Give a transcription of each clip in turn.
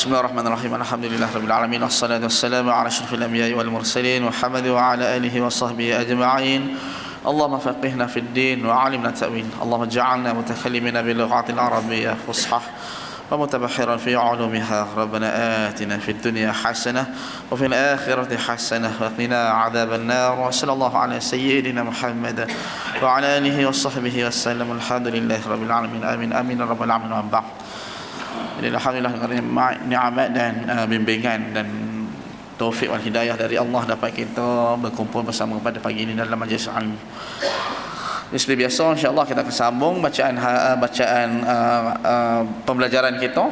Bismillahirrahmanirrahim. Alhamdulillahirabbil alamin. Wassalatu wassalamu ala asyrafil anbiya'i wal mursalin Muhammad wa ala alihi wa sahbihi ajma'in. Allahumma faqihna fid din wa 'allimna ta'wil. Allahumma ij'alna mutakallimina bil lughatil arabiyyah fushah wa mutabahhiran fi 'ulumiha. Rabbana atina fid dunya hasanah wa fil akhirati hasanah wa qina 'adzaban nar. Wa sallallahu ala sayyidina Muhammad wa ala alihi wa sahbihi wasallam. Alhamdulillahirabbil alamin. Amin amin ya rabbal alamin. Wa ba'd. Jadi alhamdulillah kerana nikmat dan bimbingan dan taufik wal hidayah dari Allah dapat kita berkumpul bersama pada pagi ini dalam majlis ilmu. Seperti biasa insya-Allah kita akan sambung bacaan pembelajaran kita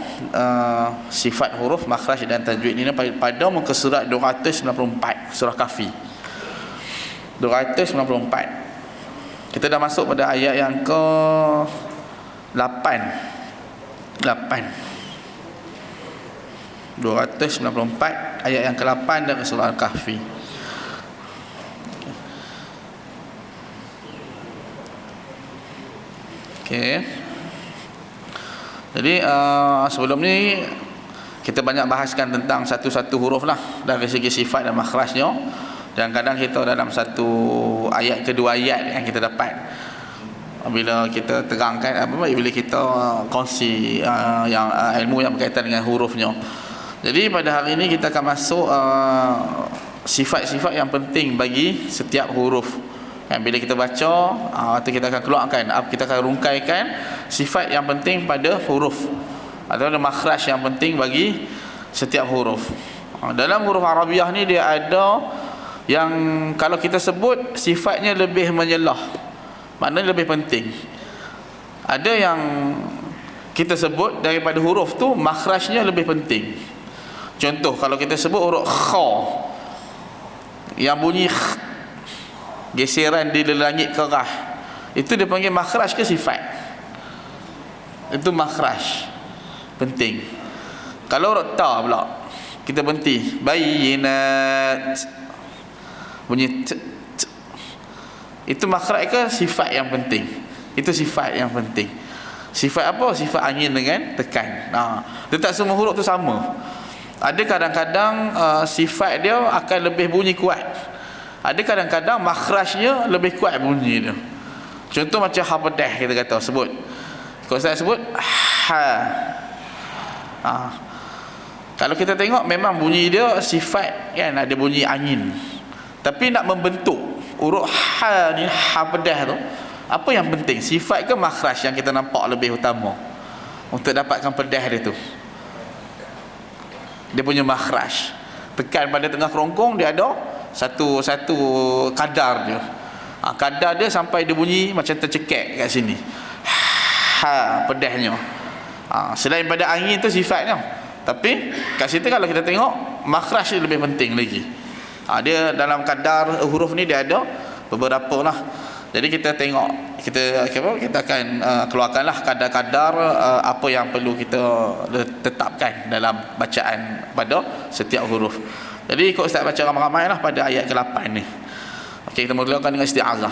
sifat huruf, makhraj dan tajwid ini pada muka surat 294 surah Kahfi. 294. Kita dah masuk pada ayat yang ke 8. 294 ayat yang ke-8 dari surah Al-Kahfi. Okey. Jadi sebelum ni kita banyak bahaskan tentang satu-satu huruf lah dari segi sifat dan makhrajnya. Dan kadang kita dalam satu ayat, kedua ayat yang kita dapat bila kita terangkan bila kita kongsi yang ilmu yang berkaitan dengan hurufnya. Jadi pada hari ini kita akan masuk sifat-sifat yang penting bagi setiap huruf. Bila kita baca atau kita akan keluarkan, kita akan rungkaikan sifat yang penting pada huruf atau makhraj yang penting bagi setiap huruf. Dalam huruf Arabiah ni dia ada yang kalau kita sebut sifatnya lebih menyelah, maknanya lebih penting. Ada yang kita sebut daripada huruf tu makhrajnya lebih penting. Contoh kalau kita sebut huruf kha yang bunyi geseran di langit kerah, itu dia panggil makhraj ke sifat? Itu makhraj penting. Kalau huruf ta pula kita berhenti, bayyinat bunyi t. Itu makhraj ke sifat yang penting? Itu sifat yang penting. Sifat apa? Sifat angin dengan tekan. Dia tak semua huruf tu sama. Ada kadang-kadang sifat dia akan lebih bunyi kuat. Ada kadang-kadang makhrajnya lebih kuat bunyi dia. Contoh macam ha pedah kita kata sebut. Kalau saya sebut ha. Kalau kita tengok memang bunyi dia sifat kan, ada bunyi angin. Tapi nak membentuk huruf ha ni, ha pedah tu, apa yang penting? Sifat ke makhraj yang kita nampak lebih utama untuk dapatkan pedah dia tu? Dia punya makhraj. Tekan pada tengah kerongkong dia ada satu kadar dia. Kadar dia sampai dia bunyi macam tercekik kat sini. Ha pedahnya. Selain pada angin tu sifatnya. Tapi kat situ kalau kita tengok makhraj dia lebih penting lagi. Dia dalam kadar huruf ni dia ada beberapa lah. Jadi kita tengok, kita akan keluarkanlah kadar-kadar apa yang perlu kita tetapkan dalam bacaan pada setiap huruf. Jadi ikut Ustaz baca ramai-ramai lah pada ayat ke-8 ni. Okey, kita mulakan dengan isti'azah.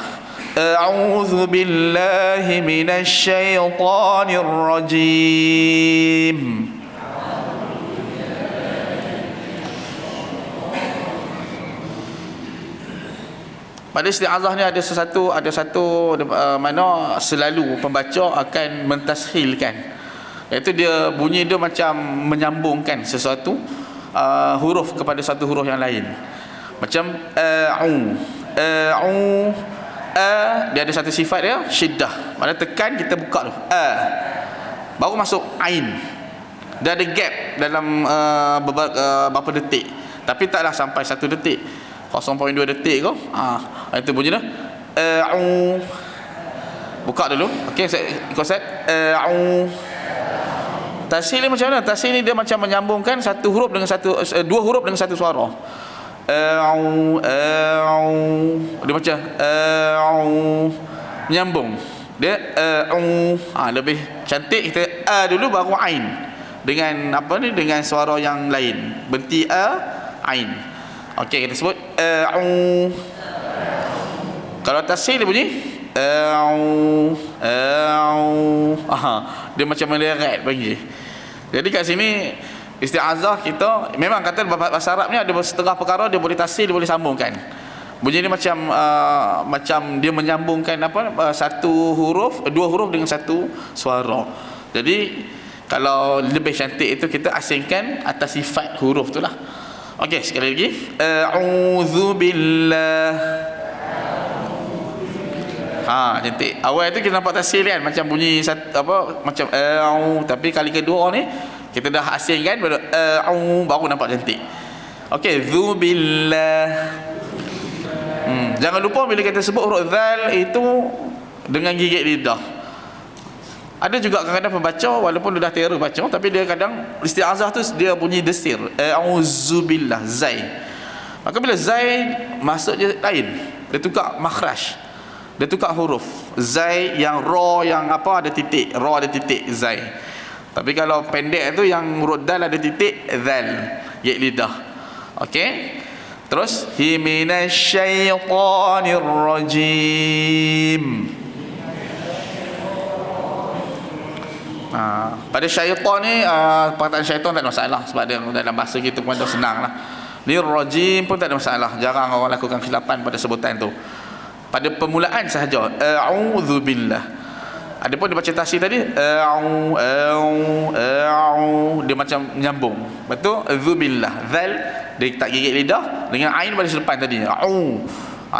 A'udzu billahi minasy syaithanir rajim. Pada isti'azah ni ada satu mana selalu pembaca akan mentashilkan, iaitu dia bunyi dia macam menyambungkan sesuatu huruf kepada satu huruf yang lain. Macam dia ada satu sifat dia syiddah, mana tekan kita buka tu baru masuk ain. Dia ada gap dalam beberapa detik, tapi taklah sampai 1 detik, 0.2 detik ke. Itu bunyi dah. Buka dulu. Okey, ikut set. Tasil ni macam mana? Tasil ni dia macam menyambungkan satu huruf dengan dua huruf dengan satu suara. Dia macam menyambung. Dia lebih cantik kita dulu baru ain. Dengan apa ni? Dengan suara yang lain. Berhenti ain. Okey, kita sebut kalau tasil dia bunyi dia macam meleret panggil. Jadi kat sini Isti'azah kita memang kata bahasa Arab ni ada setengah perkara dia boleh tasir, dia boleh sambungkan. Bunyi ni macam dia menyambungkan satu huruf, dua huruf dengan satu suara. Jadi kalau lebih cantik itu kita asingkan atas sifat huruf tu lah. Okey, sekali lagi. A'udzubillah. Cantik. Awal tu kita nampak tasir kan macam bunyi macam tapi kali kedua ni kita dah asingkan baru nampak cantik. Okey, zubillah. Jangan lupa bila kita sebut huruf zal itu dengan gigit lidah. Ada juga kadang-kadang pembaca walaupun dia dah terror baca tapi dia kadang isti'azah tu dia bunyi desir. A'udzubillah zai. Maka bila zai masuk je lain. Dia tukar makhraj. Dia tukar huruf. Zai yang ra yang ada titik, ra ada titik zai. Tapi kalau pendek tu yang huruf dal ada titik zal, gigit lidah. Okey. Terus minasyaitonir rajim. Pada syaitan ni perkataan syaitan tak ada masalah sebab dia dalam bahasa kita pun senang lah. Lirrajim pun tak ada masalah, jarang orang lakukan khilapan pada sebutan tu. Pada permulaan sahaja a'udzubillah. Adapun dia baca tasydid tadi dia macam menyambung. Betul? Zubillah. Zal dia tak gigit lidah dengan ain pada depan tadi.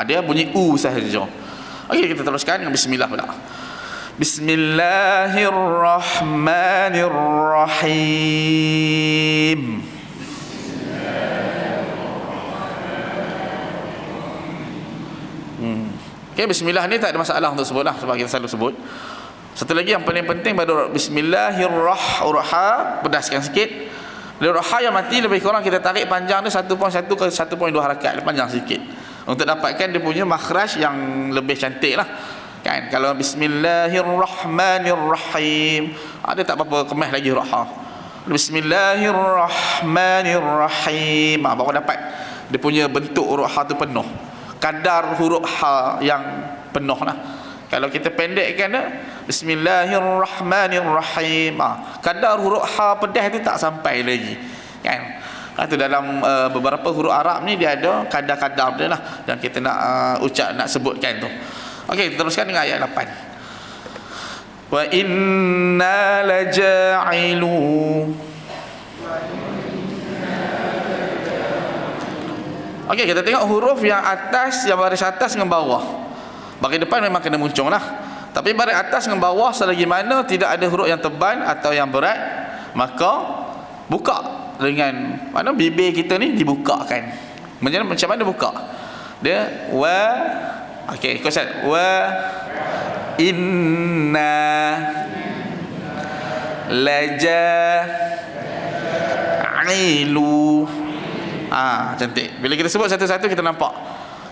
Dia bunyi u sahaja. Okey, kita teruskan dengan bismillah pula. Bismillahirrahmanirrahim. Okay, bismillah ni tak ada masalah untuk sebut lah sebab kita selalu sebut. Satu lagi yang paling penting pada bismillahirrahmanirrahim, pedaskan sikit. Bila raha yang mati lebih kurang kita tarik panjang dia 1.1 ke 1.2 harakat, panjang sikit untuk dapatkan dia punya makhraj yang lebih cantik lah kan. Kalau bismillahirrahmanirrahim ada tak apa-apa kemas lagi raha. Bismillahirrahmanirrahim baru dapat dia punya bentuk huruf ha tu penuh, kadar huruf ha yang penuh lah. Kalau kita pendekkan dia bismillahirrahmanirrahim kadar huruf ha pedas tu tak sampai lagi kan. Itu dalam beberapa huruf Arab ni dia ada kadar-kadar dia lah yang kita nak nak sebutkan tu. Okey, teruskan dengan ayat 8. Wa inna laja'ilu. Okey, kita tengok huruf yang atas, yang baris atas dengan bawah. Bagi depan memang kena muncung lah. Tapi baris atas dengan bawah selagi mana tidak ada huruf yang tebal atau yang berat, maka buka dengan mana bibir kita ni dibukakan. Macam mana buka? Dia wa. Okey, ikut saya. Wa inna laja'ilu. Cantik. Bila kita sebut satu-satu kita nampak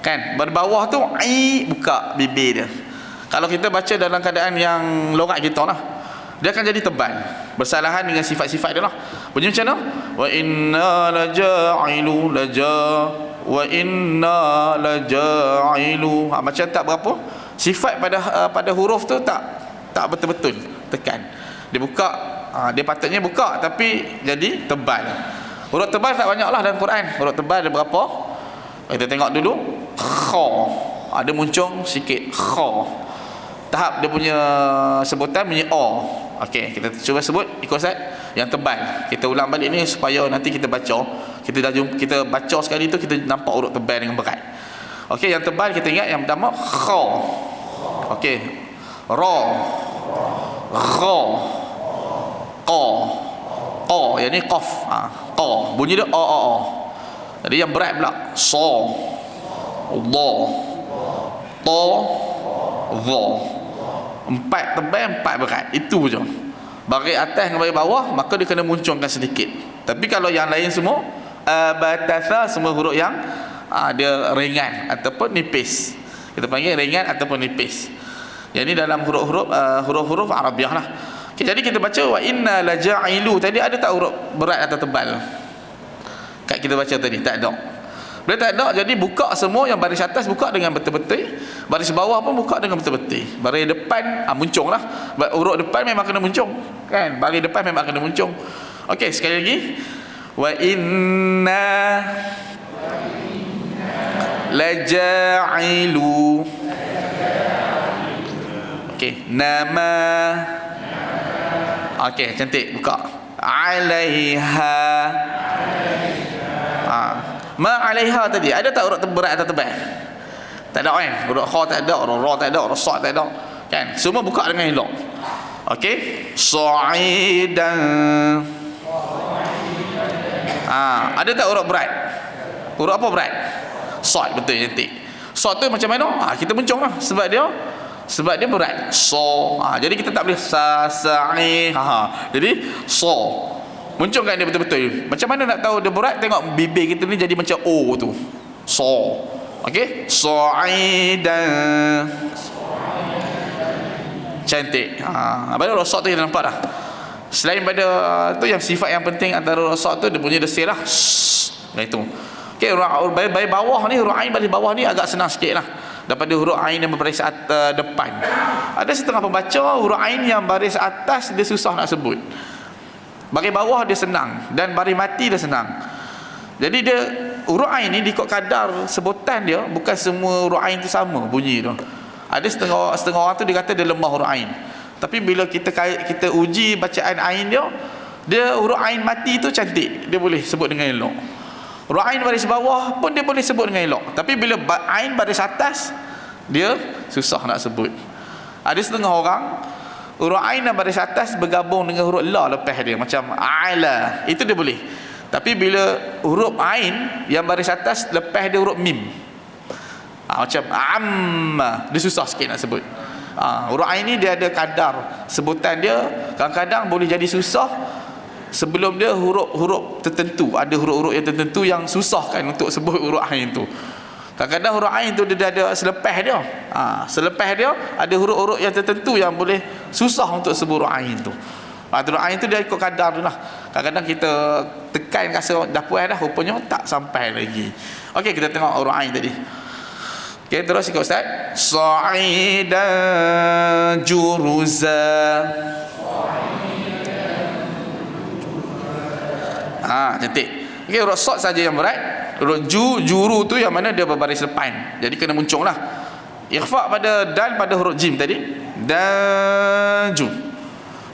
kan, berbawah tu buka bibir dia. Kalau kita baca dalam keadaan yang logat kita lah, dia akan jadi tebal bersalahan dengan sifat-sifat dia lah. Bunyi macam mana? Wa inna laja'ilu wa inna laja'ilu. Macam tak berapa sifat pada huruf tu tak betul-betul tekan. Dia buka, dia patutnya buka tapi jadi tebal. Huruf tebal tak banyak lah dalam Quran. Huruf tebal ada berapa? Kita tengok dulu. Kha. Ada muncung sikit. Kha. Tahap dia punya sebutan bunyi A. Okey, kita cuba sebut ikut Ustaz yang tebal. Kita ulang balik ni supaya nanti kita baca. Kita baca sekali tu kita nampak huruf tebal dengan berat. Okey, yang tebal kita ingat yang pertama Kha. Okey. Ra. Gha. Qa. Yang ni qaf. Qa. Bunyi dia a. Jadi yang berat pula sa. Dha. Ta. Dha. 4 tebal, 4 berat. Itu je. Baris atas dengan baris bawah maka dia kena muncungkan sedikit. Tapi kalau yang lain semua batasa, semua huruf yang dia ringan ataupun nipis. Kita panggil ringan ataupun nipis. Yang ni dalam huruf-huruf Arabiah lah. Okay, jadi kita baca wa inna laja'ilu. Tadi ada tak huruf berat atau tebal? Kat kita baca tadi tak ada. Bila tak ada, jadi buka semua yang baris atas buka dengan betul-betul, baris bawah pun buka dengan betul-betul. Baris depan muncung lah. Huruf depan memang kena muncung kan, baris depan memang kena muncung. Okey, sekali lagi Wa inna laja'ilu. Okey, nama. Okey, cantik, buka. Alaiha. Ma alaiha tadi ada tak huruf berat atau tebal? Tak ada kan? Huruf kha tak ada, huruf ra tak ada, huruf sa tak ada. Kan? Semua buka dengan elok. Okey? Sa'idan. Ada tak huruf berat? Huruf apa berat? Sa, betul, cantik. Sa tu macam mana? Kita bencong lah sebab dia berat. Jadi kita tak boleh sa'i. Jadi muncungkan dia betul-betul. Macam mana nak tahu dia berat? Tengok bibir kita ni jadi macam O tu. Okey? Sa'idan. Cantik. Pada rosak tu kita nampak dah. Selain pada tu yang sifat yang penting antara rosak tu dia punya desir lah. Itu. Okey, baris bawah ni, huruf ain baris bawah ni agak senang sikit lah daripada huruf ain yang berbaris depan. Ada setengah pembaca huruf ain yang baris atas dia susah nak sebut. Baris bawah dia senang dan baris mati dia senang. Jadi dia huruf ain ni ikut kadar sebutan dia, bukan semua huruf ain tu sama bunyi tu. Ada setengah orang tu dia kata dia lemah huruf ain. Tapi bila kita uji bacaan ain dia huruf ain mati tu cantik, dia boleh sebut dengan elok. Huruf ain baris bawah pun dia boleh sebut dengan elok. Tapi bila ain baris atas dia susah nak sebut. Ada setengah orang huruf ain dan baris atas bergabung dengan huruf la lepas dia, macam ala, itu dia boleh. Tapi bila huruf ain yang baris atas lepas dia huruf mim, macam amma, dia susah sikit nak sebut. Huruf ain ni dia ada kadar sebutan dia, kadang-kadang boleh jadi susah sebelum dia huruf-huruf tertentu. Ada huruf-huruf yang tertentu yang susah kan untuk sebut huruf ain tu. Kadang-kadang huruf ain tu dia ada selepas dia. Selepas dia ada huruf-huruf yang tertentu yang boleh susah untuk sebut huruf ain tu. Huruf ain tu dia ikut kadar tu lah. Kadang-kadang kita tekan rasa dah puas dah, rupanya tak sampai lagi. Okey, kita tengok huruf ain tadi. Okey, terus ikut Ustaz. Sa'idan juruza. Cantik. Okey, huruf sad saja yang berat. Huruf juru tu yang mana dia berbaris depan. Jadi kena muncung lah. Ikhfa pada dal pada huruf jim tadi. Dan ju.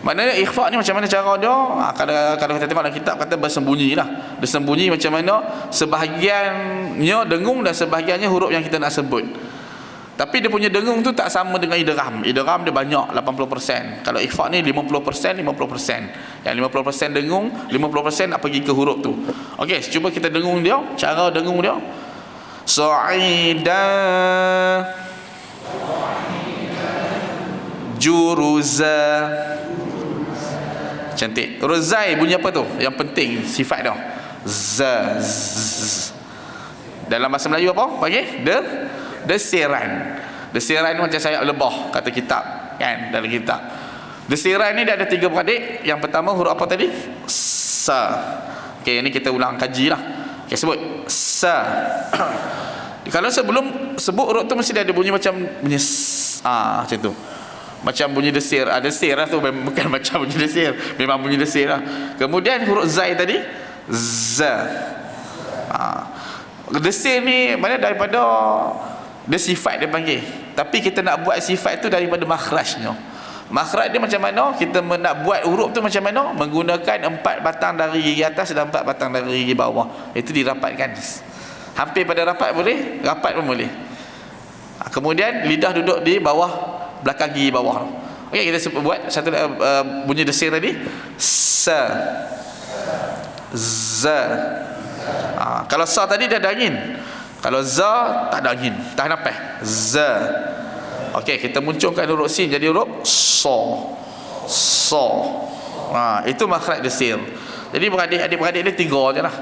Maknanya ikhfa ni macam mana cara dia? Kalau kita tengok dalam kitab kata bersembunyi lah. Dia sembunyi macam mana? Sebahagiannya dengung dan sebahagiannya huruf yang kita nak sebut. Tapi dia punya dengung tu tak sama dengan idgham. Idgham dia banyak 80%. Kalau ikhfa ni 50%. Yang 50% dengung, 50% nak pergi ke huruf tu. Okey, cuba kita dengung dia, cara dengung dia. Sa'ida juruza. Cantik. Rozai bunyi apa tu? Yang penting sifat dia. Dalam bahasa Melayu apa? Panggil desiran. Desiran macam sayap lebah kata kitab kan, dalam kitab. Desiran ni dia ada 3 beradik. Yang pertama huruf apa tadi? Sa. Okey, ini kita ulang kaji lah. Okey, sebut sa. Kalau sebelum sebut huruf tu mesti dia ada bunyi macam bunyi macam tu. Macam bunyi desir. Desir lah tu, bukan macam bunyi desir, memang bunyi desir lah. Kemudian huruf zai tadi za. Desir ni mana daripada dia sifat dia panggil, tapi kita nak buat sifat tu daripada makhrajnya. Makhraj dia macam mana? Kita nak buat huruf tu macam mana? Menggunakan 4 batang dari gigi atas dan 4 batang dari gigi bawah. Itu dirapatkan. Hampir pada rapat boleh, rapat pun boleh. Kemudian lidah duduk di bawah, belakang gigi bawah. Okey, kita buat satu bunyi desir tadi. Sa. Za. Kalau sa tadi dia ada angin. Kalau za tak ada angin, tahan nafas. Za. Okey, kita munculkan huruf sin jadi huruf so. Itu makhraj desir. Jadi adik-beradik dia 3 je lah.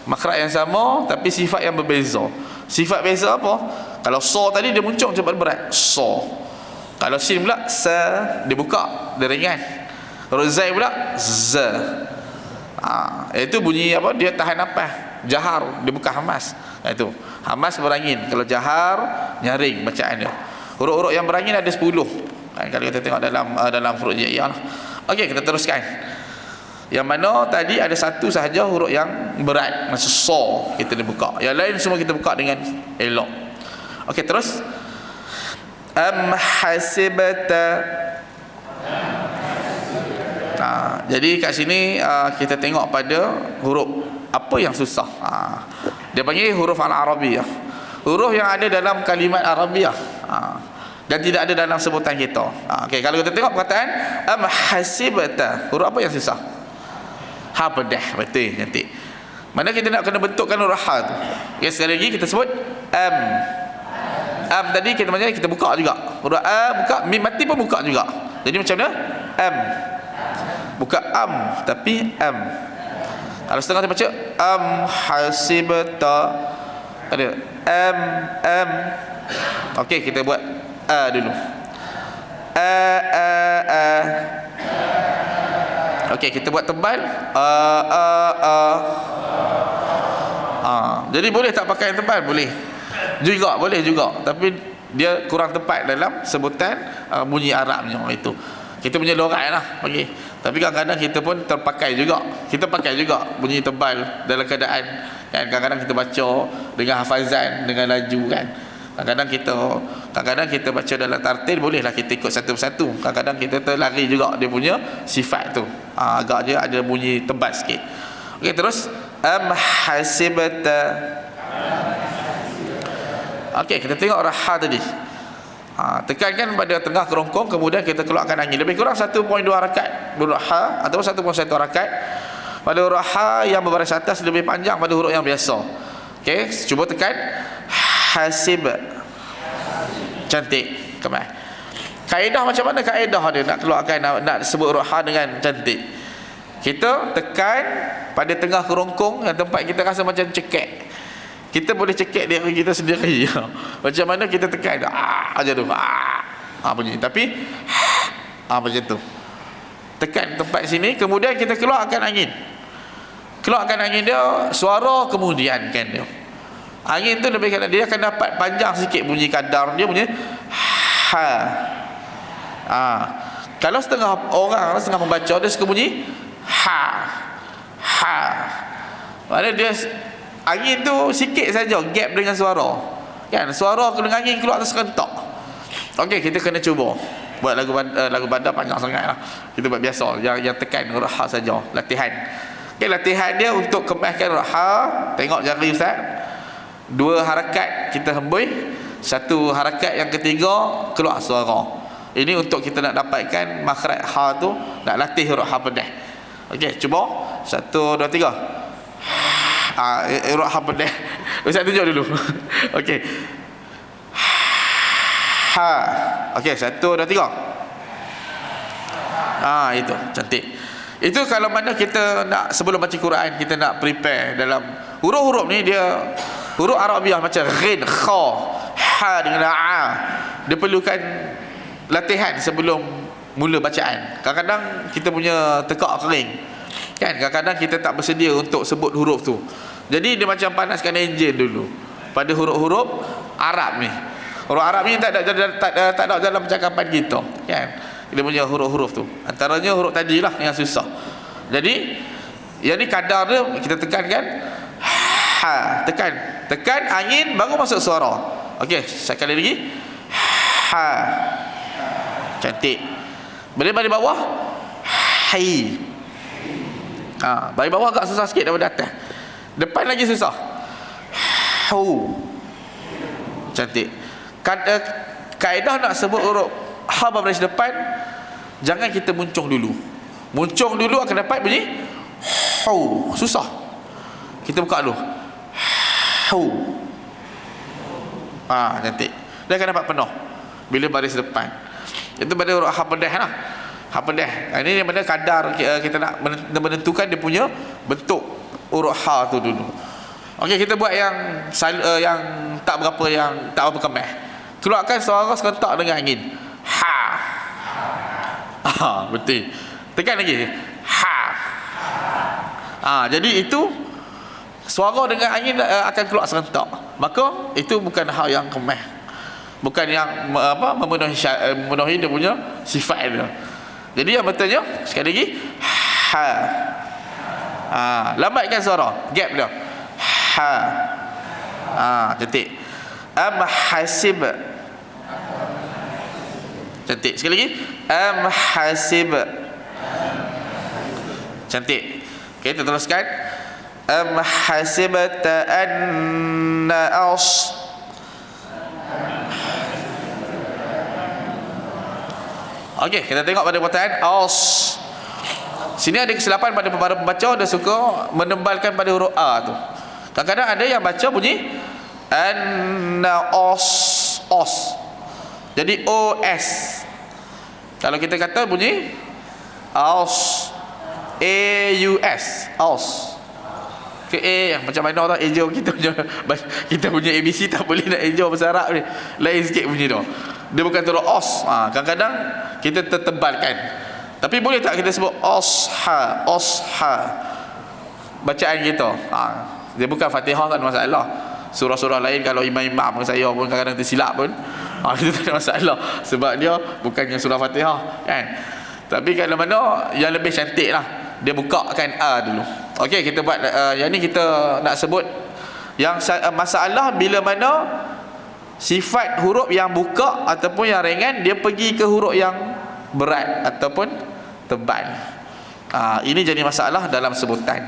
Makhraj yang sama tapi sifat yang berbeza. Sifat beza apa? Kalau so tadi dia muncul cepat berat. So. Kalau sin pula sa, dia buka, dia ringan. Huruf zai pula za. Itu bunyi apa? Dia tahan nafas. Jahar, dia bukan hamas. Itu hamas berangin. Kalau jahar nyaring bacaan dia. Huruf-huruf yang berangin ada 10 kan, kalau kita tengok dalam huruf jaiyah lah. Okey, kita teruskan. Yang mana tadi ada satu sahaja huruf yang berat, macam so kita dia buka. Yang lain semua kita buka dengan elok. Okey, terus hasibta. Jadi kat sini kita tengok pada huruf apa yang susah. Dia panggil huruf al-Arabiyah. Huruf yang ada dalam kalimat Arabiyah. Dan tidak ada dalam sebutan kita. Okey, kalau kita tengok perkataan hasibta, huruf apa yang susah? Ha pedah, betul, cantik. Mana kita nak kena bentukkan huruf ha tu. Okey, sekali lagi kita sebut tadi kita macam kita buka juga. Huruf buka, mim mati pun buka juga. Jadi macam mana? Bukan tapi kalau setengah dia baca hasibta, ada okey, kita buat dulu. Okey, kita buat tebal. Jadi boleh tak pakai yang tebal? Boleh juga, tapi dia kurang tepat dalam sebutan bunyi Arabnya itu. Kita punya lorat lah bagi. Tapi kadang-kadang kita pun terpakai juga. Kita pakai juga bunyi tebal dalam keadaan kan, kadang-kadang kita baca dengan hafazan, dengan laju kan. Kadang-kadang kita baca dalam tartil, bolehlah kita ikut satu persatu. Kadang-kadang kita terlari juga dia punya sifat tu. Agak dia ada bunyi tebal sikit. Okey, terus hasibta. Okey, kita tengok raha tadi. Tekankan pada tengah kerongkong, kemudian kita keluarkan angin. Lebih kurang 1.2 rakaat huruf ha atau 1.1 rakaat. Pada huruf ha yang berbaris atas lebih panjang pada huruf yang biasa. Okey, cuba tekan hasib. Cantik. Kemai. Kaedah macam mana kaedah dia nak keluarkan, nak sebut huruf ha dengan cantik? Kita tekan pada tengah kerongkong yang tempat kita rasa macam cekek. Kita boleh cekek diri kita sendiri. Macam mana kita tekan aja tu. Bunyi. Tapi macam tu. Tekan tempat sini, kemudian kita keluarkan angin. Keluarkan angin dia, suara kemudian kan dia. Angin tu lebih dia akan dapat panjang sikit bunyi kadar dia punya Kalau setengah orang, setengah membaca, dia suka bunyi Maksudnya dia angin tu sikit saja gap dengan suara. Kan suara dengan angin keluar tu serentak. Okey, kita kena cuba. Buat lagu bandar panjang sangatlah. Kita buat biasa yang tekan huruf ha saja, latihan. Okey, latihan dia untuk kemaskan huruf ha. Tengok jari Ustaz. 2 harakat kita hembus, 1 harakat yang ketiga keluar suara. Ini untuk kita nak dapatkan makhraj ha tu, nak latih huruf ha pedah. Okey, cuba. 1 2 3. Huruf ha pedah. Ustaz tunjuk dulu. Okey. Ha. Okey, 1 2 3. Itu cantik. Itu kalau mana kita nak sebelum baca Quran, kita nak prepare dalam huruf-huruf ni, dia huruf Arabiah macam ghin, kha, ha dengan a. Dia perlukan latihan sebelum mula bacaan. Kadang-kadang kita punya tekak kering. Kan kadang-kadang kita tak bersedia untuk sebut huruf tu. Jadi dia macam panaskan enjin dulu pada huruf-huruf Arab ni. Huruf Arab ni tak ada dalam percakapan kita, kan? Dia punya huruf-huruf tu. Antaranya huruf tadilah yang susah. Jadi yang ni kadar dia kita tekankan ha, tekan angin baru masuk suara. Okey, sekali lagi. Ha. Cantik. Boleh balik bawah. Hai. Balik bawah agak susah sikit daripada atas. Depan lagi susah. Hu. Cantik. Kaedah nak sebut huruf ha baris depan, jangan kita muncung dulu. Muncung dulu akan dapat bunyi hu. Susah. Kita buka dulu. Hu. Cantik. Dia akan dapat penuh bila baris depan. Itu pada huruf ha pedah lah. Ha pedah. Ini yang mana kadar kita nak menentukan dia punya bentuk huruf ha tu dulu. Okey, kita buat yang tak berapa, yang tak berapa kemas. Keluarkan suara serentak dengan angin. Ha. Betul. Tekan lagi. Ha. Jadi itu suara dengan angin akan keluar serentak. Maka itu bukan hal yang kemas. Bukan yang memenuhi dia punya sifat dia. Jadi yang betulnya sekali lagi ha. Lambatkan suara, gap dia. Ha. Cantik. Am hasib. Cantik. Sekali lagi. Am hasib. Cantik. Okey, kita teruskan. Am hasibta anna Okey, kita tengok pada perkataan as. Sini ada kesilapan pada para pembaca, dia suka menembalkan pada huruf a tu. Kadang-kadang ada yang baca bunyi anna os. Jadi os. Kalau kita kata bunyi aus, aus. Ke macam mana tau, ejo kita punya ABC tak boleh nak ejo bahasa Arab ni. Lain sikit bunyi tu. Dia bukan terus os. Kadang-kadang kita tertebalkan. Tapi boleh tak kita sebut osha bacaan kita. Dia bukan Fatihah, tak ada masalah. Surah-surah lain kalau imam-imam saya pun kadang-kadang tersilap pun, itu tak ada masalah, sebab dia bukannya surah Fatihah kan. Tapi kalau mana yang lebih cantik lah, dia bukakan a dulu. Okey, kita buat yang ni kita nak sebut yang masalah bila mana sifat huruf yang buka ataupun yang ringan dia pergi ke huruf yang berat ataupun tebal. Ini jadi masalah dalam sebutan.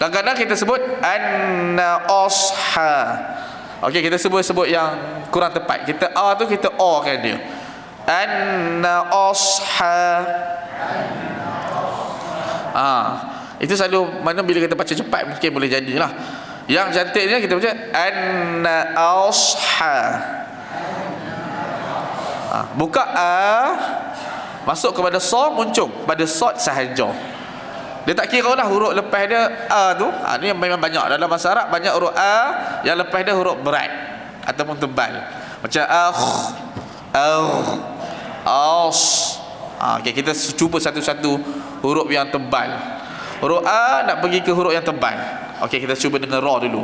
Kadang-kadang kita sebut an-nasha. Okey, kita sebut yang kurang tepat. Kita a tu kita o kan dia. An-nasha. Itu selalu mana bila kita baca cepat mungkin boleh jadilah. Yang cantiknya kita baca an-nasha. Buka a, masuk kepada sa, muncung pada sod sahaja. Dia tak kira lah huruf lepas dia a tu. Ni memang banyak dalam bahasa Arab, banyak huruf a yang lepas dia huruf berat ataupun tebal. Macam as. Okay, kita cuba satu-satu huruf yang tebal. Huruf a nak pergi ke huruf yang tebal. Okey, kita cuba dengan ra dulu.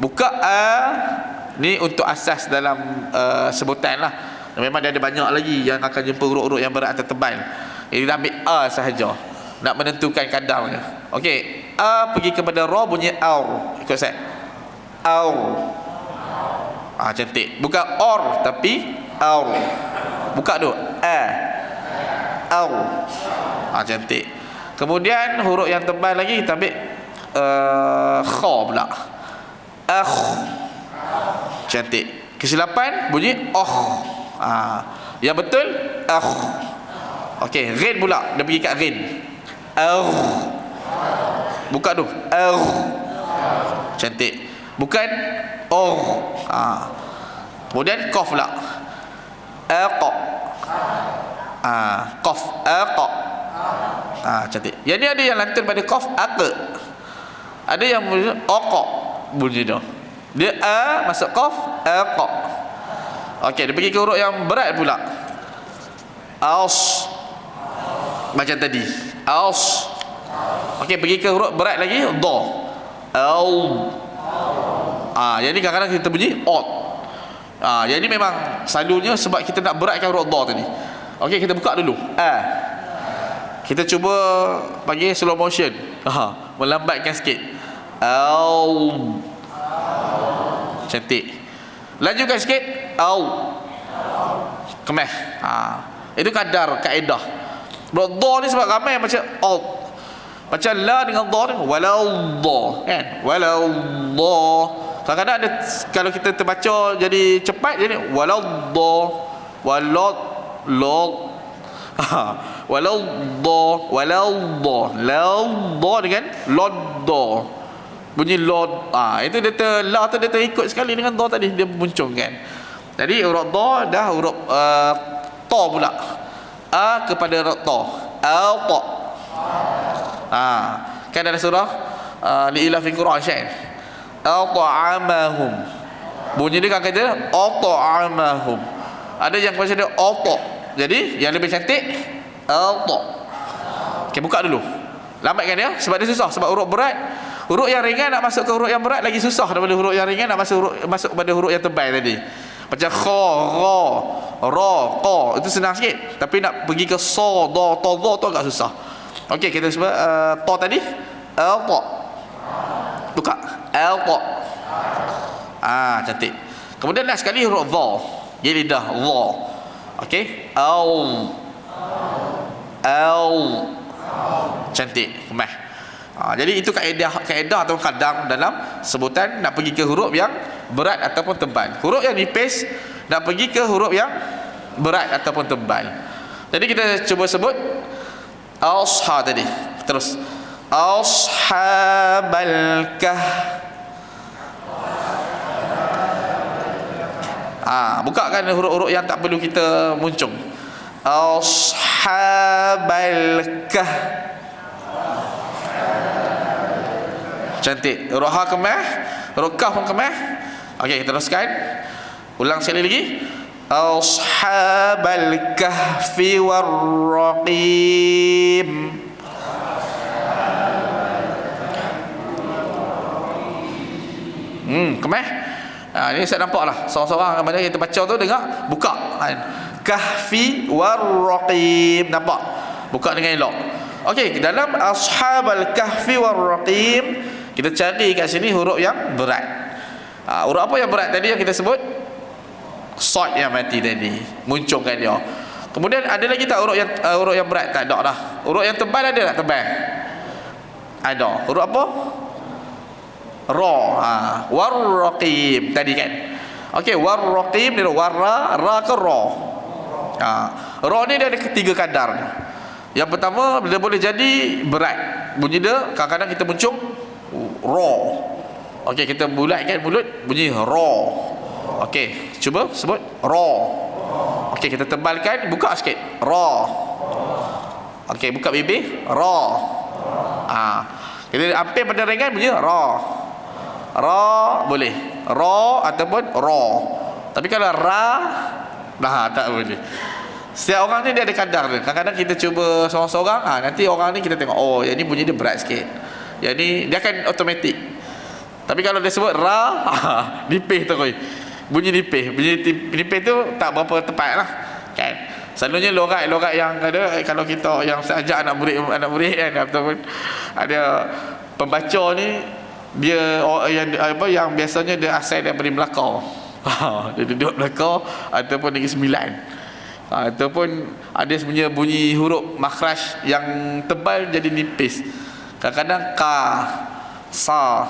Buka a ni untuk asas dalam sebutan lah. Memang dia ada banyak lagi yang akan jumpa huruf-huruf yang berat atau tebal. Ini kita ambil a sahaja nak menentukan kadarnya. Okey, a pergi kepada ra bunyi au. Ikut saya. Au. Cantik. Bukan or tapi au. Buka tu a. Au. Cantik. Kemudian huruf yang tebal lagi kita ambil kha pula. Cantik. Kesilapan bunyi yang betul okey, rin pula dia pergi kat rin. Buka tu cantik. Bukan kemudian qaf pula. Qaf cantik. Jadi ada yang lantun pada qaf ada yang bunyi dia. Dia a masuk qaf okey, dia pergi ke huruf yang berat pula. Aus. Macam tadi. Aus. Okey, pergi ke huruf berat lagi dha. Jadi kadang-kadang kita bunyi ot. Jadi memang selalunya sebab kita nak beratkan huruf dha tadi. Okey, kita buka dulu. Kita cuba bagi slow motion. Melambatkan sikit. Cantik. Lanjutkan sikit. Kemeh. Itu kadar kaedah. Dha ni sebab ramai macam macam la dengan dha ni walau dha kan. Walau dha. Kadang-kadang ada kalau kita terbaca jadi cepat jadi walau dha walau dha dengan lodda. Bunyi lod. Itu dia la tu dia terikut sekali dengan dha tadi, dia muncul kan. Jadi huruf dha dah huruf ta pula. A kepada huruf ta. Kan ada surah li ila fi Quraish kan. At'amahum. Bunyi dia kan kata at'amahum. Ada yang baca dia ata. Jadi yang lebih cantik ata. Okey, buka dulu. Lambatkan dia sebab dia susah, sebab huruf berat. Huruf yang ringan nak masuk ke huruf yang berat lagi susah daripada huruf yang ringan nak masuk pada huruf yang tebal tadi. Macam kha, ra, qa itu senang sikit, tapi nak pergi ke sa, da, ta, dha tu agak susah. Okey, kita sebut ta tadi Alqa. Buka. Alqa. Cantik. Kemudian last sekali huruf dha. Dia lidah dha. Okey. Au. Cantik. Kemah. Jadi itu kaedah atau kadar dalam sebutan nak pergi ke huruf yang berat ataupun tebal. Huruf yang nipis nak pergi ke huruf yang berat ataupun tebal. Jadi kita cuba sebut asha tadi. Terus ashabal kahf. Bukakan huruf-huruf yang tak perlu kita muncung. Ashabal kahf. Cantik. Huruf ha kemah, huruf kaf pun kemah. Okey, kita teruskan. Ulang sekali lagi. Ashabal kahfi war-raqim. Kemah. Ini saya nampak lah. Seorang-seorang mana kita baca tu dengar, buka. Kahfi war-raqim. Nampak? Buka dengan elok. Okey, dalam ashabal kahfi war-raqim kita cari kat sini huruf yang berat. Huruf apa yang berat tadi yang kita sebut? Sad yang mati tadi. Muncungkan dia. Kemudian ada lagi tak huruf yang berat? Tak ada dah. Huruf yang tebal ada tak tebal? Ada. Huruf apa? Ra. War-raqim tadi kan. Okey, war-raqim dia warra, ra ke ra? Ra ni dia ada ketiga kadar. Yang pertama, dia boleh jadi berat. Bunyi dia kadang-kadang kita muncung ra. Okey, kita bulatkan mulut, bunyi ra. Okey, cuba sebut ra. Okey, kita tebalkan, buka sikit. Ra. Okey, buka bibir, ra. Jadi hampir pada ringan bunyi ra. Ra boleh. Ra ataupun ra. Tapi kalau ra tak boleh. Setiap orang ni dia ada kadar dia. Kadang-kadang kita cuba seorang-seorang, nanti orang ni kita tengok, oh yang ni bunyi dia berat sikit. Yang ni dia akan automatik. Tapi kalau dia sebut ra, nipis terus. Bunyi nipis. Bunyi nipis tu tak berapa tepat lah. Kan? Selalunya logat yang ada, kalau kita yang ajak anak murid kan, ataupun ada pembaca ni, dia yang biasanya dia asal daripada Melaka. Dia duduk Melaka ataupun Negeri Sembilan. Ataupun ada sebenarnya bunyi huruf makhraj yang tebal jadi nipis. Kadang-kadang ka, sa,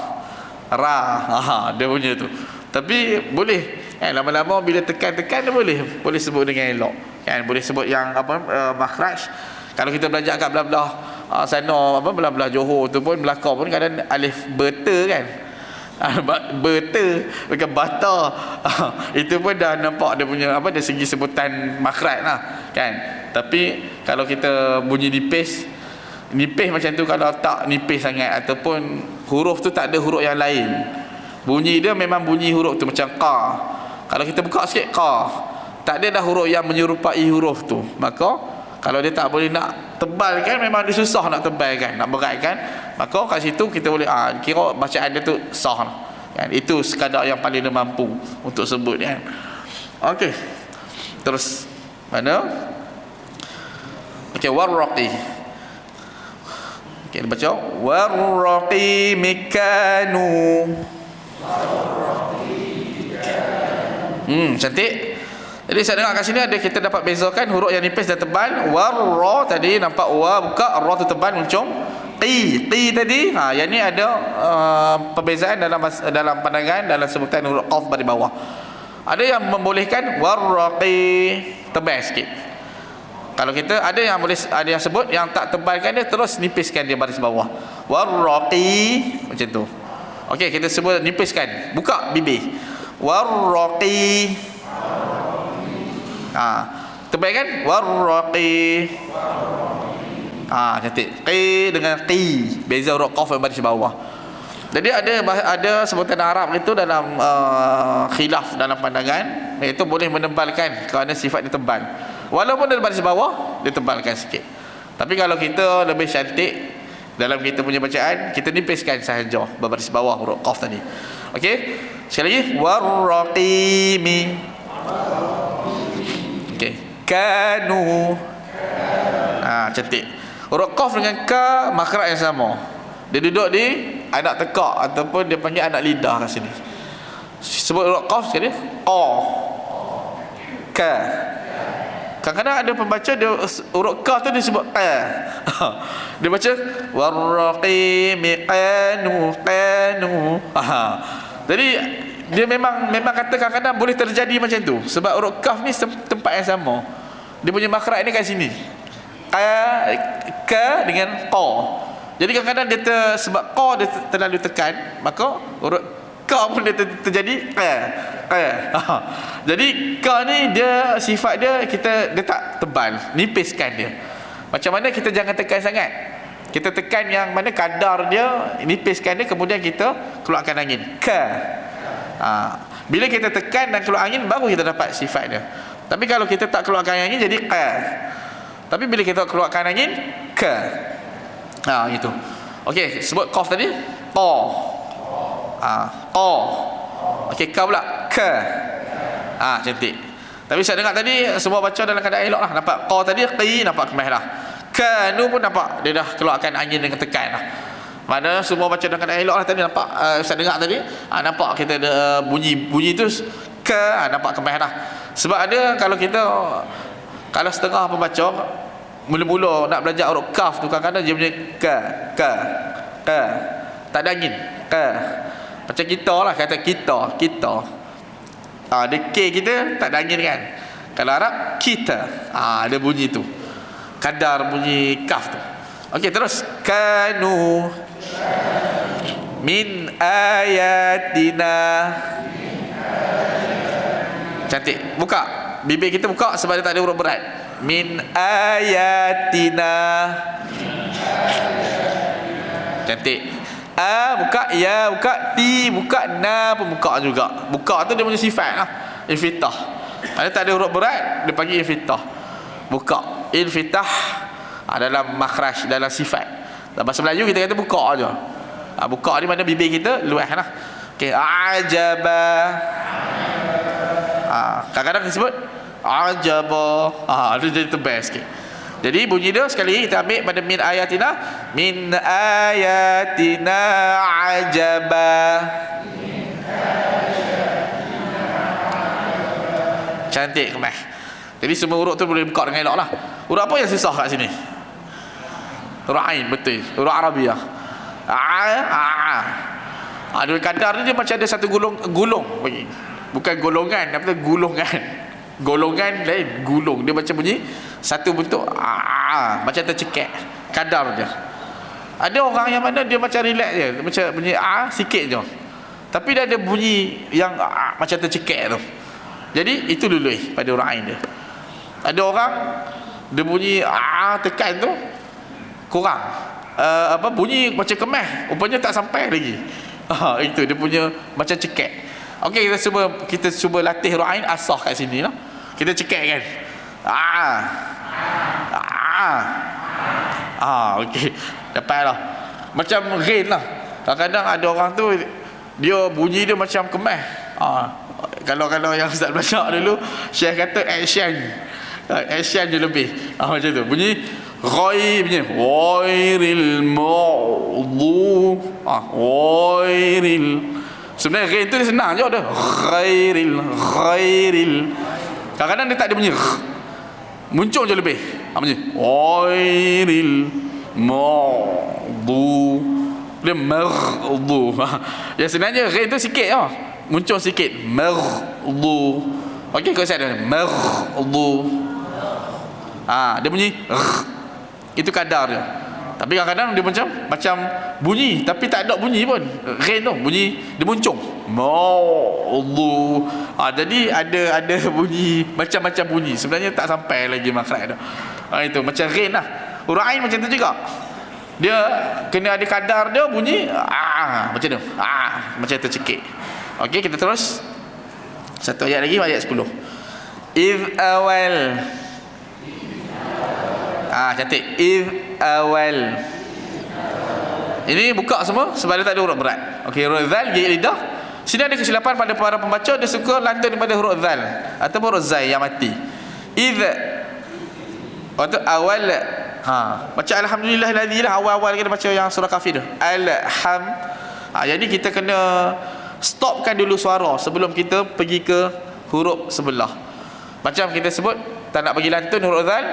ra, dia punya tu. Tapi boleh lama-lama bila tekan-tekan dia boleh sebut dengan elok. Kan boleh sebut yang makhraj. Kalau kita belajar kat belah-belah sana belah-belah Johor tu pun, Melaka pun kadang alif beta kan. Beta bukan bata. Itu pun dah nampak dia punya dari segi sebutan makhraj lah kan. Tapi kalau kita bunyi nipis macam tu, kalau tak nipis sangat ataupun huruf tu tak ada huruf yang lain, bunyi dia memang bunyi huruf tu macam ka. Kalau kita buka sikit ka, tak ada dah huruf yang menyerupai huruf tu, maka kalau dia tak boleh nak tebalkan, memang dia susah nak tebalkan, nak beratkan, maka kat situ kita boleh kira bacaan dia tu sah kan. Itu sekadar yang paling dia mampu untuk sebut kan. Okey, terus mana? Okey, warraqi. Okey, baca warraqi mikanu. Cantik. Jadi saya dengar kat sini ada, kita dapat bezakan huruf yang nipis dan tebal. Warra tadi nampak wa buka, ra tu tebal muncung. Qi tadi yang ni ada perbezaan dalam pandangan dalam sebutan huruf qaf di bawah. Ada yang membolehkan warraqi tebal sikit. Kalau kita ada yang boleh, ada yang sebut yang tak tebalkan dia terus nipiskan dia baris bawah. Warraqi macam tu. Okey, kita sebut nipiskan, buka bibir. Warraqi. Tebal kan? Warraqi. Cantik. Qi dengan qi, beza huruf qaf yang baris bawah. Jadi ada sebutan Arab itu dalam khilaf dalam pandangan, iaitu boleh menebalkan kerana sifat dia tebal. Walaupun dia baris bawah, dia tebalkan sikit. Tapi kalau kita lebih cantik dalam kita punya bacaan, kita nipiskan sahaja berbaris bawah huruf qaf tadi. Okey? Sekali lagi, warraqimi. Okey. Kanu. Cantik. Huruf qaf dengan ka makhraj yang sama. Dia duduk di anak tekak ataupun dia panggil anak lidah kat sini. Sebut huruf qaf sekali. Ka. Kadang-kadang ada pembaca dia huruf qaf tu dia sebut qa. Dia baca warraqimi qanu. Jadi dia memang kata kadang-kadang boleh terjadi macam tu sebab huruf qaf ni tempat yang sama. Dia punya makhraj ni kat sini. Ka dengan qa. Jadi kadang-kadang dia sebab qa dia terlalu tekan, maka huruf ka pun dia terjadi qa. Jadi ka ni dia sifat dia dia tak tebal, nipiskan dia. Macam mana kita jangan tekan sangat. Kita tekan yang mana kadar dia, nipiskan dia, kemudian kita keluarkan angin. Ka. Bila kita tekan dan keluar angin baru kita dapat sifat dia. Tapi kalau kita tak keluarkan angin jadi qa. Tapi bila kita keluarkan angin ka. Itu. Okey, sebut qaf tadi. Ta. Ta. Okey, ka pula. Ka. Cantik. Tapi saya dengar tadi semua baca dalam keadaan elok lah. Nampak qa tadi qi nampak kemah lah. Ka nu pun nampak dia dah keluarkan angin dengan tekan lah. Mana semua baca dalam keadaan elok lah tadi nampak. Saya dengar tadi nampak kita ada bunyi tu ka nampak kemah lah. Sebab ada kalau setengah pembaca mula-mula nak belajar huruf kaf tu kadang-kadang dia punya ka. Tak ada angin. Ka. Macam kita lah kata kita. Dia K kita tak ada angin kan. Kalau Arab kita. Ada bunyi tu. Kadar bunyi kaf tu. Okey, terus kanu min ayatina. Cantik. Buka. Bibir kita buka sebab dia tak ada huruf berat. Min ayatina. Cantik. Buka, ya buka, ti buka, na pun buka juga. Buka tu dia punya sifat lah. Infitah. Ada tak ada huruf berat, dia panggil infitah. Buka. Infitah dalam makhraj, dalam sifat. Dalam bahasa Melayu kita kata buka aja. Buka di mana bibir kita luas lah. Okey, ajaba. Kadang-kadang disebut ajaba. Dia jadi tebal sikit. Jadi bunyi dia sekali lagi kita ambil pada min ayatina. Min ayatina ajaba. Cantik kemah. Jadi semua huruf tu boleh buka dengan elok lah. Huruf apa yang susah kat sini? Huruf ain, betul. Huruf Arabiah. Ada kadar dia macam ada satu gulung bagi. Bukan golongan, apa tu gulungan. Golongan lain, gulung. Dia macam bunyi satu bentuk macam tercekik kadar dia. Ada orang yang mana dia macam relax je, macam bunyi sikit je. Tapi dia ada bunyi yang macam tercekik tu. Jadi itu dulu pada orang lain dia. Ada orang dia bunyi tekan tu kurang. Bunyi macam kemah, rupanya tak sampai lagi. Itu dia punya macam cekik. Okey, kita cuba latih huruf ain asah kat sini lah. Kita cekik kan. Okey. Dapatlah. Macam rain lah. Kadang-kadang ada orang tu dia bunyi dia macam kemah. Kalau yang Ustaz belajar dulu, Syekh kata action. Action je lebih. Macam tu. Bunyi bunyi ghairil maghdu. Ghairil. Sebenarnya rain tu dia senang je dah. Ghairil. Kadang-kadang dia tak ada bunyi. Muncul je lebih. Bunyi ghairil maghdu. Dia maghdu. Yang sebenarnya rain tu sikit je. Muncul sikit. Maghdu. Okey, kalau saya ada maghdu. Dia bunyi itu kadar dia. Tapi kadang-kadang dia macam bunyi tapi tak ada bunyi pun. Rain tu bunyi dia muncung. Maghdu. Jadi ada bunyi macam-macam bunyi. Sebenarnya tak sampai lagi makhraj tu. Itu macam rain lah. Huruf ain macam tu juga. Dia kena ada kadar dia bunyi macam tu. Macam tercekik. Okey, kita terus. Satu ayat lagi, ayat 10. If awal. Cantik. If awal. Ini buka semua sebab dia tak ada huruf berat. Okey, huruf zal gigit lidah. Sini ada kesilapan pada para pembaca, dia suka lantun pada huruf zal ataupun huruf zai yang mati. If waktu awal Baca alhamdulillahilladzi lah, awal-awal kita baca yang surah Kafir tu. Jadi kita kena stopkan dulu suara sebelum kita pergi ke huruf sebelah. Macam kita sebut, tak nak bagi lantun huruf zal,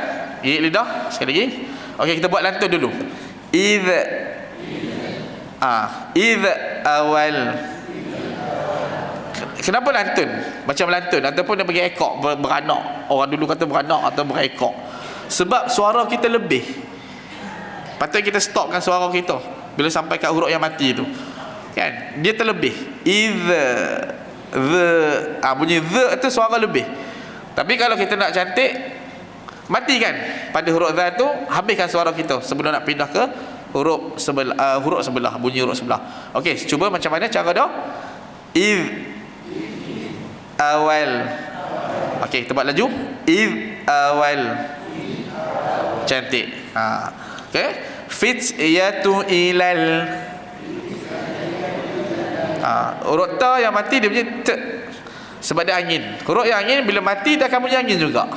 gigit lidah sekali lagi. Okey, kita buat lantun dulu. Idh awal. Kenapa lantun? Macam lantun ataupun dia bagi ekor, beranak. Orang dulu kata beranak atau berekor. Sebab suara kita lebih. Patut kita stopkan suara kita bila sampai kat huruf yang mati tu. Kan? Dia terlebih. Bunyi the tu suara lebih. Tapi kalau kita nak cantik, matikan pada huruf zal tu, habiskan suara kita sebelum nak pindah ke huruf sebelah, bunyi huruf sebelah. Okey, cuba macam mana cara dia? Awal. Okey, kita buat laju. Awal. Cantik. Okey. Fityatu ilal. Huruf ta yang mati dia bunyi t. Sebab dia angin. Huruf yang angin bila mati dia akan bunyi angin juga.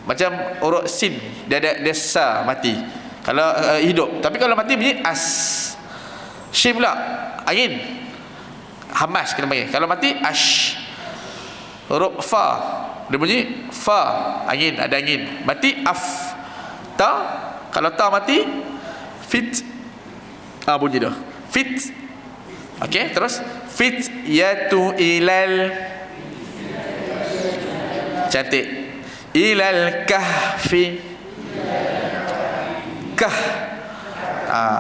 Macam huruf sin, dia sa mati. Kalau hidup. Tapi kalau mati bunyi as. Shin pula angin. Hamas kena panggil. Kalau mati ash. Huruf fa dia bunyi fa, angin, ada angin. Mati af. Ta, kalau ta mati fit. Bunyi dah. Fit. Okey, terus fit yatu ilal. Cantik. Ilal kahfi. Kah.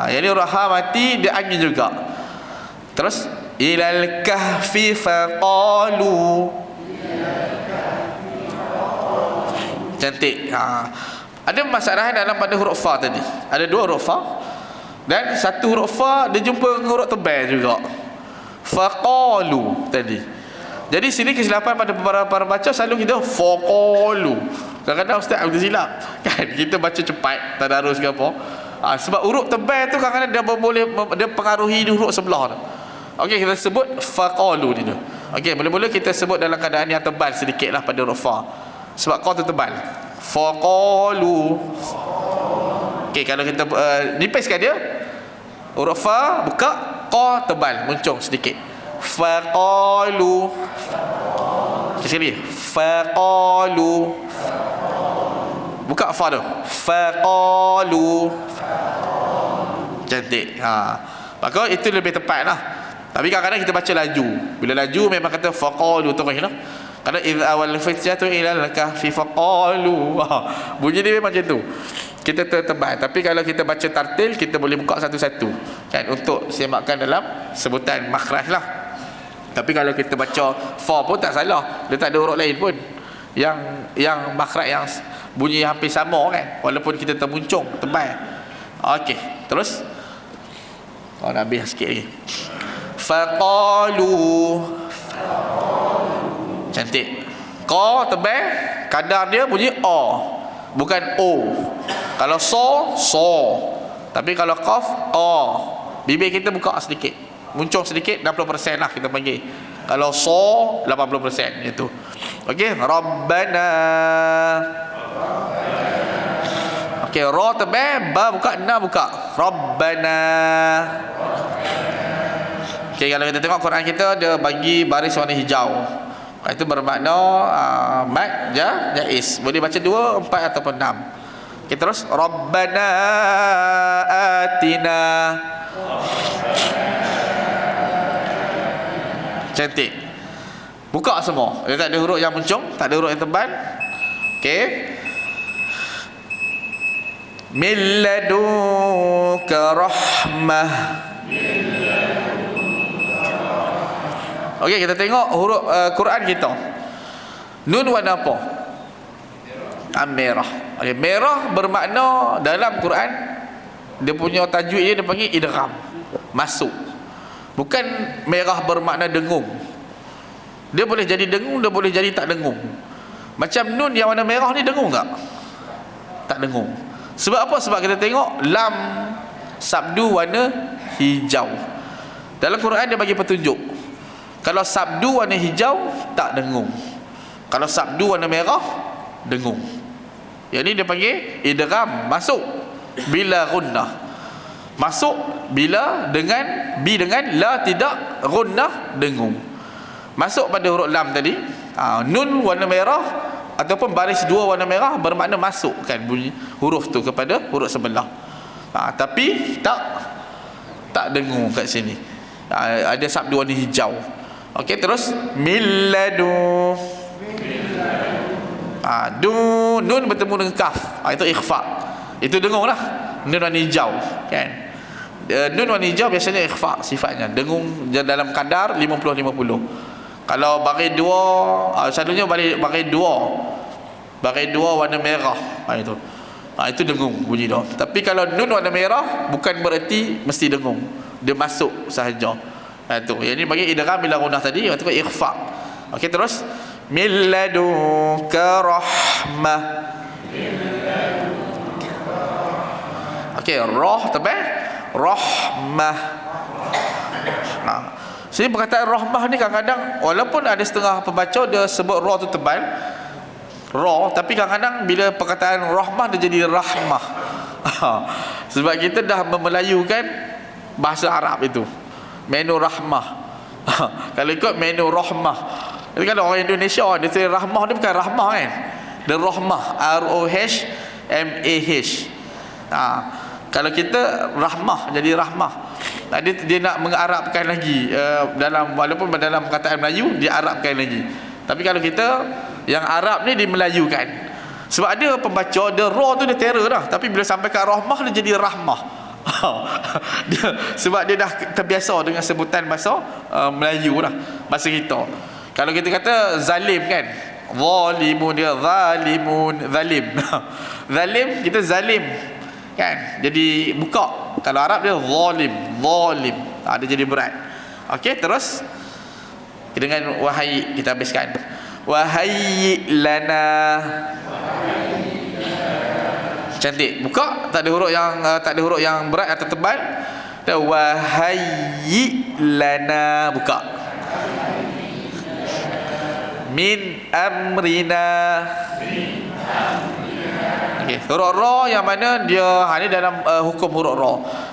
Jadi huruf ha mati dia angin juga. Terus ilal kahfi faqalu. Cantik. Ada masalah dalam pada huruf fa tadi. Ada dua huruf fa dan satu huruf fa dia jumpa huruf tebal juga. Faqalu tadi. Jadi sini kesilapan pada para baca selalu kita faqalu. Kadang-kadang ustaz kita silap. Kan kita baca cepat, tadarus ke apa. Sebab huruf tebal tu kadang-kadang dia pengaruhi huruf sebelah tu. Okey, kita sebut faqalu ni tu. Okey, mula-mula kita sebut dalam keadaan yang tebal sedikitlah pada huruf fa. Sebab qa tu tebal. Faqalu. Okey, kalau kita nipiskan dia, huruf fa buka, qa tebal, muncung sedikit. Faqalu. Sekali. Faqalu. Buka fa tu. Faqalu. Cantik. Maka itu lebih tepat lah. Tapi kadang-kadang kita baca laju. Bila laju memang kata faqalu terus lah. Kerana idh awal fityatu ilal kahfi faqalu. Bunyi dia memang macam tu. Kita tertebal. Tapi kalau kita baca tartil, kita boleh buka satu-satu kan, untuk semakkan dalam sebutan makhraj lah. Tapi kalau kita baca fa pun tak salah. Dia tak ada huruf lain pun yang makhraj yang bunyi hampir sama kan, walaupun kita termuncung tebal. Okey, terus nak habis sikit lagi. Faqalu. Cantik. Qa tebal, kadar dia bunyi a, bukan o. Kalau so. Tapi kalau qaf a. Bibir kita buka sedikit, muncung sedikit, 60% lah kita panggil. Kalau so 80% itu. Okey, Rabbana. Okey, ra tebal, ba buka, na buka. Rabbana. Okey, kalau kita tengok Quran kita dia bagi baris warna hijau. Itu bermakna mad jaiz. Boleh baca 2, 4 ataupun 6. Okey, terus Rabbana atina. Cantik. Buka semua. Dia tak ada huruf yang muncung, tak ada huruf yang tebal. Okey. Min ladunka rahmah. Okey, kita tengok huruf Quran kita. Nun warna apa? Merah. Okey, merah bermakna dalam Quran dia punya tajwid dia panggil idgham, masuk. Bukan merah bermakna dengung. Dia boleh jadi dengung, dia boleh jadi tak dengung. Macam nun yang warna merah ni dengung tak? Tak dengung. Sebab apa? Sebab kita tengok lam sabdu warna hijau. Dalam Quran dia bagi petunjuk. Kalau sabdu warna hijau tak dengung. Kalau sabdu warna merah dengung. Yang ni dia panggil idgham, masuk bila gunnah. Masuk bila dengan la tidak gunnah dengung. Masuk pada huruf lam tadi, nun warna merah ataupun baris dua warna merah bermakna masukkan bunyi huruf tu kepada huruf sebelah. Tapi tak dengung kat sini. Ada sabdu warna hijau. Okey, terus milladu. Nun bertemu dengan kaf. Itu ikhfa. Itu dengung lah. Nun warna hijau, kan? Nun warna hijau biasanya ikhfa sifatnya. Dengung dalam kadar 50-50. Kalau baris dua, selalunya baris dua warna merah. Itu. Itu dengung bunyi dia. Tapi kalau nun warna merah bukan bererti mesti dengung. Dia masuk sahaja. Itu. Yang ni bagi idgham bila gunnah tadi, itu ikhfa. Okey, terus milladuka rahmah. Okey, roh tebal, rahmah. Sini perkataan rahmah ni kadang-kadang walaupun ada setengah pembaca dia sebut roh tu tebal, roh, tapi kadang-kadang bila perkataan rahmah dia jadi rahmah. Sebab kita dah memelayukan bahasa Arab itu. Menu rahmah. Kalau ikut menu rahmah. Jadi kalau orang Indonesia dia tulis rahmah, dia bukan rahmah kan. Dia rahmah, ROHMAH. Kalau kita rahmah jadi rahmah. Dia nak mengarabkan lagi walaupun dalam perkataan Melayu dia arabkan lagi. Tapi kalau kita yang Arab ni dimelayukan. Sebab ada pembaca dia ra tu dia terror dah, tapi bila sampai ke rahmah dia jadi rahmah. Sebab dia dah terbiasa dengan sebutan bahasa Melayu lah, bahasa kita. Kalau kita kata zalim kan, zalimun, dia zalimun, zalim. Zalim kita zalim kan, jadi buka. Kalau Arab dia zalim. Dia jadi berat. Okey, terus dengan wahai kita habiskan. Wahai lana. Cantik. Buka, tak ada huruf yang berat atau tebal. Dan wahai lana, buka. Min amrina. Okey, huruf ra yang mana dia ni dalam hukum huruf ra.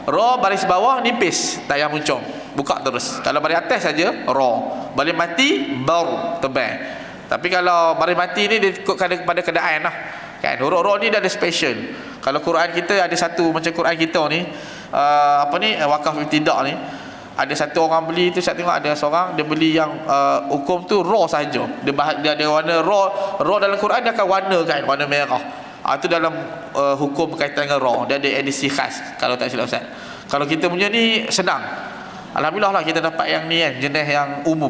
Ra baris bawah nipis, tak yang muncul. Buka terus. Kalau baris atas saja ra. Baris mati bar, tebal. Tapi kalau baris mati ni dia ikut pada keadaan lah. Kan huruf ra ni dah ada special. Kalau Quran kita ada satu macam Quran kita ni wakaf ibtidak ni, ada satu orang beli tu, saya tengok ada seorang dia beli yang hukum tu ra saja. Dia ada warna ra dalam Quran dia akan warna kan, warna merah. Itu dalam hukum berkaitan dengan ra, dia ada edisi khas kalau tak silap Ustaz. Kalau kita punya ni senang. Alhamdulillah lah kita dapat yang ni kan, jenis yang umum.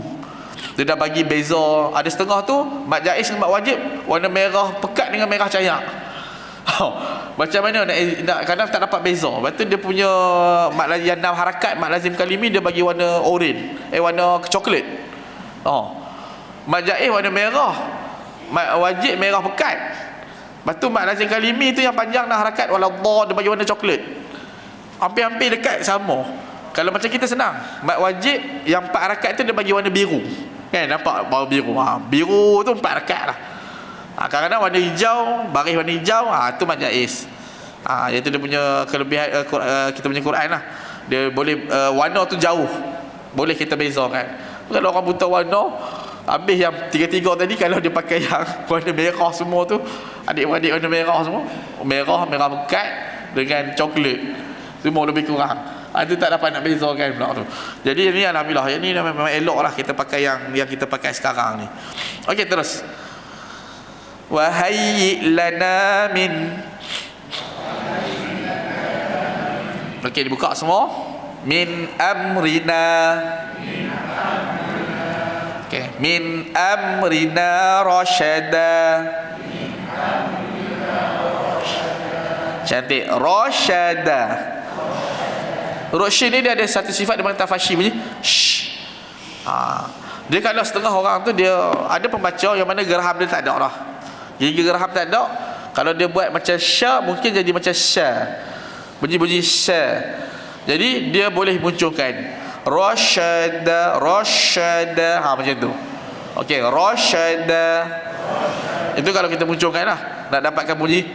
Dia dah bagi beza. Ada setengah tu mat jaiz dengan mat wajib warna merah pekat dengan merah cahaya. Macam mana nak kadang tak dapat beza. Lepas tu dia punya mat yang 6 harakat mat lazim kalimi dia bagi warna oren, warna coklat. Mat jaiz warna merah, mat wajib merah pekat. Lepas tu mat lazim kalimi tu yang panjang 6 harakat waladha dia bagi warna coklat. Hampir-hampir dekat sama. Kalau macam kita senang, mat wajib yang 4 harakat tu dia bagi warna biru. Kan nampak bau biru. Biru tu 4 harakat lah. Kadang-kadang warna hijau, baris warna hijau, tu mat jaiz. Iaitu dia punya kelebihan kita punya Quran lah. Dia boleh warna tu jauh. Boleh kita bezakan. Kalau orang buta warna, habis yang 3 tadi kalau dia pakai yang warna merah semua tu, adik-adik warna merah semua, merah pekat dengan coklat. Semua lebih kurang. Itu tak dapat nak bezakan pula tu. Jadi ni alhamdulillah, yang ni memang elok lah kita pakai yang kita pakai sekarang ni. Okey, terus. Wahai lana min. Okey, dibuka semua. Min amrina. Okey, min amrina rasyada. Cantik, rasyada. Rosyin ni dia ada satu sifat dia panggil tafashi bunyi shh. Dia kalau setengah orang tu dia ada pembaca yang mana gerham dia tak ada lah. Gigi gerham tak ada, kalau dia buat macam sya mungkin jadi macam sya. Bunyi sya. Jadi dia boleh munculkan rasyada macam tu. Okey, rasyada. Itu kalau kita munculkan lah. nak dapatkan bunyi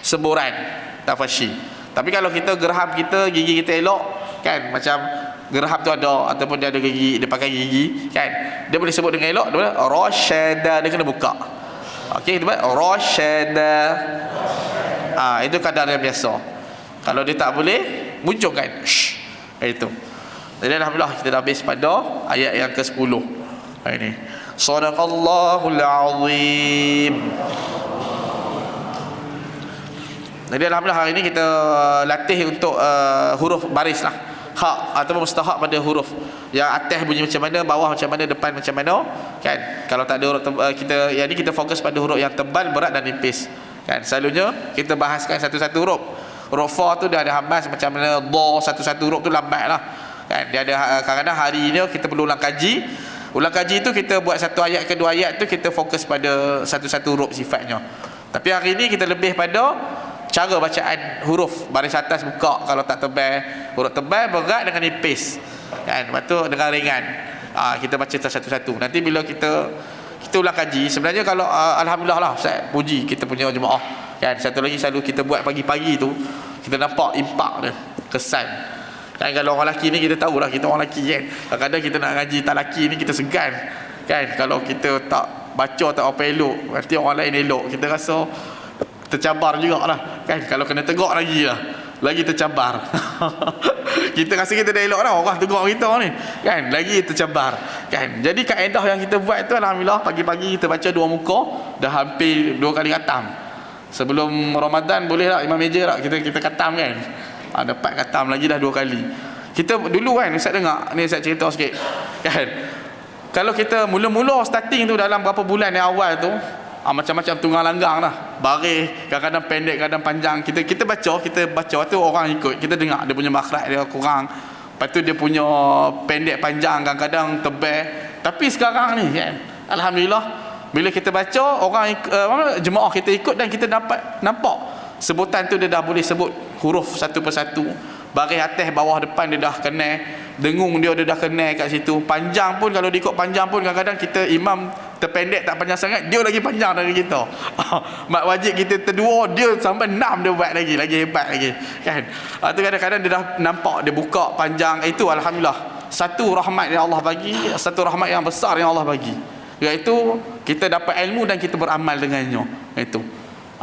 semburan tafashi. Tapi kalau kita geraham kita, gigi kita elok kan, macam geraham tu ada ataupun dia ada gigi, dia pakai gigi kan, dia boleh sebut dengan elok. Dia boleh rasyada, dia kena buka. Okey, kita buat rasyada. Itu kadar yang biasa. Kalau dia tak boleh, munculkan itu. Jadi alhamdulillah kita dah habis pada ayat yang ke-10. Ini Sadaqallahul Azim. Jadi alhamdulillah hari ini kita latih untuk huruf baris lah, hak ataupun mustahak pada huruf. Yang atas bunyi macam mana, bawah macam mana, depan macam mana kan. Kalau tak ada huruf kita, yang ni kita fokus pada huruf yang tebal, berat dan nipis kan. Selalunya kita bahaskan satu-satu huruf. Huruf fa tu dia ada hambas macam mana, dha satu-satu huruf tu lambat lah kan. Dia ada kadang-kadang hari ni kita perlu ulang kaji. Ulang kaji tu kita buat satu ayat ke dua ayat tu kita fokus pada satu-satu huruf sifatnya. Tapi hari ni kita lebih pada cara bacaan huruf. Baris atas buka kalau tak tebal, huruf tebal, berat dengan nipis kan. Lepas tu dengan ringan. Kita baca satu-satu. Nanti bila kita ulang kaji, sebenarnya kalau alhamdulillah lah Ustaz, puji kita punya jemaah kan. Satu lagi selalu kita buat pagi-pagi tu, kita nampak impak dia, kesan kan. Kalau orang lelaki ni kita tahulah, kita orang lelaki kan, kadang-kadang kita nak ngaji tak lelaki ni kita segan kan. Kalau kita tak baca tak apa elok, nanti orang lain elok, kita rasa tercabar jugalah kan. Kalau kena tegur lagi lah, lagi tercabar. Kita rasa kita dah elok dah, orang tegur kita ni kan, lagi tercabar kan. Jadi kaedah yang kita buat tu alhamdulillah, pagi-pagi kita baca 2 muka, dah hampir 2 kali khatam. Sebelum Ramadan boleh tak imam meja tak kita khatam kan. Dapat khatam lagi dah 2 kali. Kita dulu kan, Ustaz dengar ni, Ustaz cerita sikit kan. Kalau kita mula-mula starting tu dalam berapa bulan yang awal tu, macam-macam tunggang langgang lah, baris, kadang-kadang pendek, kadang panjang. Kita baca tu orang ikut, kita dengar dia punya makhraj dia kurang, lepas tu dia punya pendek panjang, kadang-kadang tebal. Tapi sekarang ni kan, alhamdulillah bila kita baca, orang jemaah kita ikut dan kita dapat nampak sebutan tu dia dah boleh sebut huruf satu persatu. Baris atas, bawah, depan dia dah kenal. Dengung dia dah kenal kat situ. Panjang pun, kalau diikut panjang pun kadang-kadang kita imam terpendek tak panjang sangat, dia lagi panjang dari kita. Mak wajib kita terdua, dia sampai 6 dia buat lagi hebat lagi kan. Tu kadang-kadang dia dah nampak, dia buka panjang. Itu alhamdulillah satu rahmat yang Allah bagi, satu rahmat yang besar yang Allah bagi, iaitu kita dapat ilmu dan kita beramal dengannya. Itu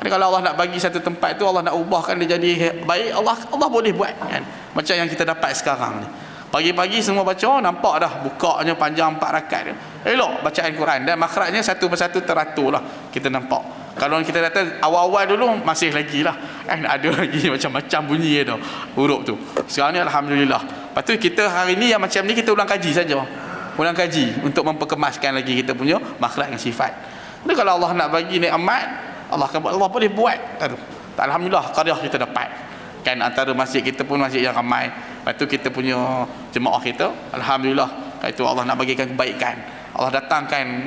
kalau Allah nak bagi satu tempat tu, Allah nak ubahkan dia jadi baik, Allah boleh buat kan. Macam yang kita dapat sekarang ni, pagi-pagi semua baca, nampak dah bukanya panjang 4 rakaat dia. Elok bacaan Quran dan makhrajnya satu persatu teratur lah, kita nampak. Kalau kita datang awal-awal dulu masih lagi lah kan, ada lagi macam-macam bunyi dia huruf tu. Sekarang ni alhamdulillah. Lepas tu kita hari ni yang macam ni kita ulang kaji saja. Ulang kaji untuk memperkemaskan lagi kita punya makhraj dan sifat. Jadi kalau Allah nak bagi nikmat, Allah boleh buat. Alhamdulillah qaryah kita dapat kan. Antara masjid kita pun masjid yang ramai. Lepas tu kita punya jemaah kita alhamdulillah, itu Allah nak bagikan kebaikan. Allah datangkan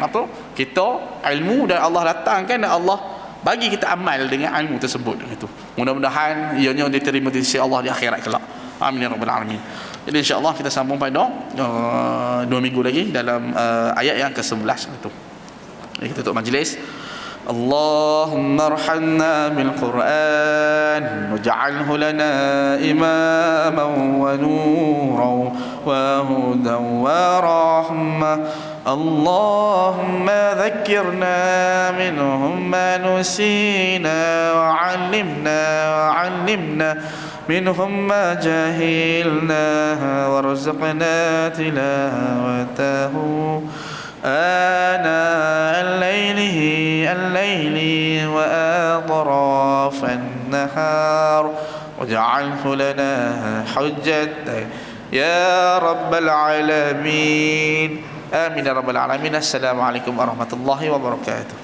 kita ilmu, dan Allah datangkan dan Allah bagi kita amal dengan ilmu tersebut itu. Mudah-mudahan ianya diterima di sisi Allah di akhirat kelak. Amin ya rabbal alamin. Jadi insya-Allah kita sambung pada 2 minggu lagi dalam ayat yang ke-11 itu. Jadi kita tutup majlis. اللهم ارحمنا بالقرآن واجعله لنا إماما ونورا وهدى ورحمة. اللهم ذكرنا منهم ما نسينا وعلمنا منهم ما جهلنا وارزقنا تلاوته آناء الليل وأطراف النهار واجعله لنا حجة يا رب العالمين. آمين يا رب العالمين. السلام عليكم ورحمة الله وبركاته.